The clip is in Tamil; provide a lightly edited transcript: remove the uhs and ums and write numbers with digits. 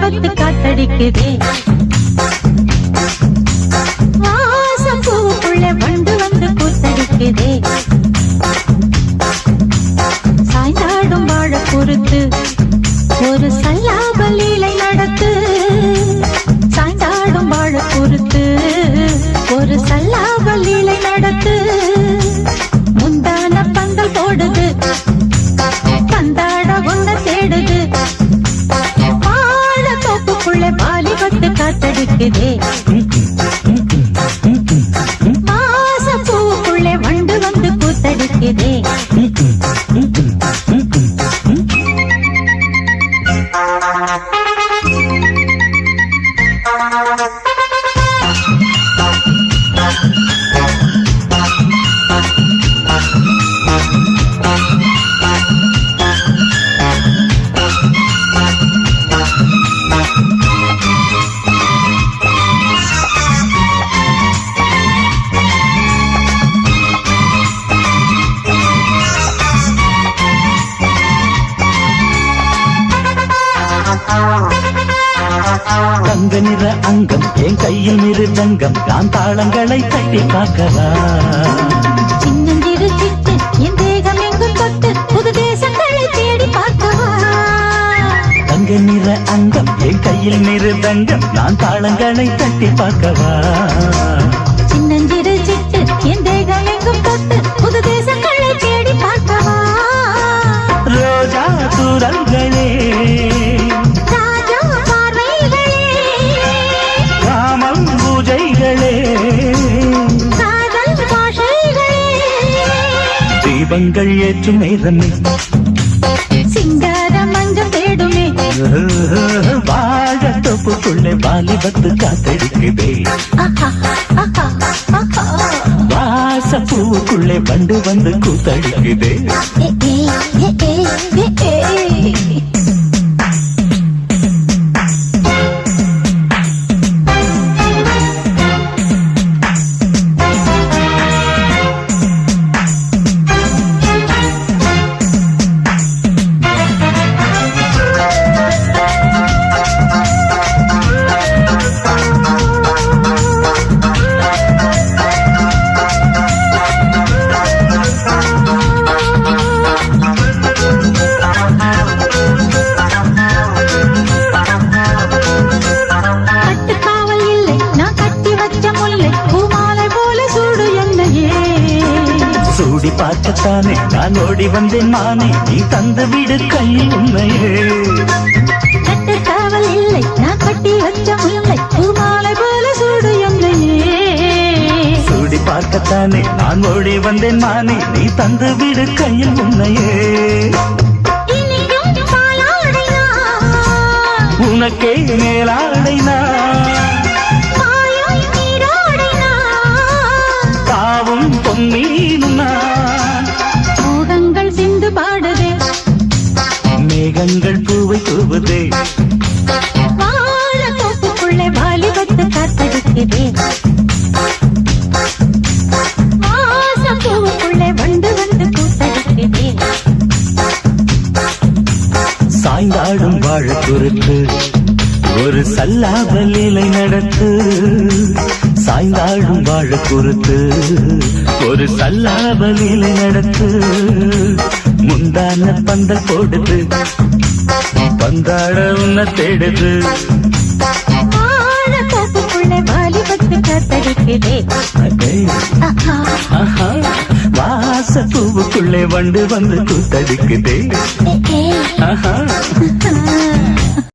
பத்து காத்தடிக்குதே வாசம் பூவுக்குள்ளே வண்டு வந்து கூத்தடிக்குதே சாய்ந்தாடும் வாழ பொறுத்து ஒரு சல்லாப லீலை நடத்து சாய்ந்தாடும் வாழ பொறுத்து ஒரு சல்லாப லீலை நடத்து முந்தான பந்தல் போடுது பந்தாட ஒன்ன தேடுது வாலிபத்து காத்தடிக்குதே மாசம் பூவுக்குள்ளே வண்டு வந்து கூத்தடிக்குதே தங்க நிற அங்கம் என் கையில் மிருதங்கம் நான் தாளங்களை தட்டி பார்க்கவா சின்னஞ்சிறு சிட்டு என் தேகம் எங்கும் தொட்டு புது தேசங்களை தேடி பார்க்கவா தங்க நிற அங்கம் என் கையில் மிருதங்கம் நான் தாளங்களை தட்டி பார்க்கவா சின்னஞ்சிறு சிட்டு என் தேகம் எங்கும் தொட்டு புது தேசங்களை தேடி பார்க்கவா ரோஜா தூரல்களே தீபங்கள் ஏற்றும் நேரமே சிங்கார மஞ்சள் தேடுமே வாழ தொப்புக்குள்ளே வாலிபத்து காத்தடிக்குதே வாச பூவுக்குள்ளே வண்டு வந்து கூத்தடிக்குதே சூடி பார்க்கத்தானே நான் ஓடி வந்தேன் மானே நீ தந்து விடு கையில் உண்மையே கட்டு காவல் இல்லை நான் கட்டி வச்ச முல்லை பூமாலை போல சூடு என்னையே சூடி பார்க்கத்தானே நான் ஓடி வந்தேன் மானே நீ தந்து விடு கையில் உண்மையே உனக்கே மேலாடைனா தாவும் பொன்னீனுனா மோகங்கள் சிந்து பாடுதே மேகங்கள் பூவை தூவுதே வாழ தோப்புக்குள்ளே வாலிபத்து காத்தடிக்குதே வாச பூவுக்குள்ளே வண்டு வந்து கூத்தடிக்குதே சாய்ந்தாடும் வாழ பொறுத்து ஒரு சல்லாப லீலை நடத்து சாய்ந்தாடும் வாழ பொறுத்து ஒரு சல்லாப லீலை நடத்து முந்தான பந்தல் போடுது பந்தாட உன்ன தேடுது வாழ தோப்புக்குள்ளே வாலிபத்து காத்தடிக்குதே வாச பூவுக்குள்ளே வண்டு வந்து கூத்தடிக்குதே ஆஹா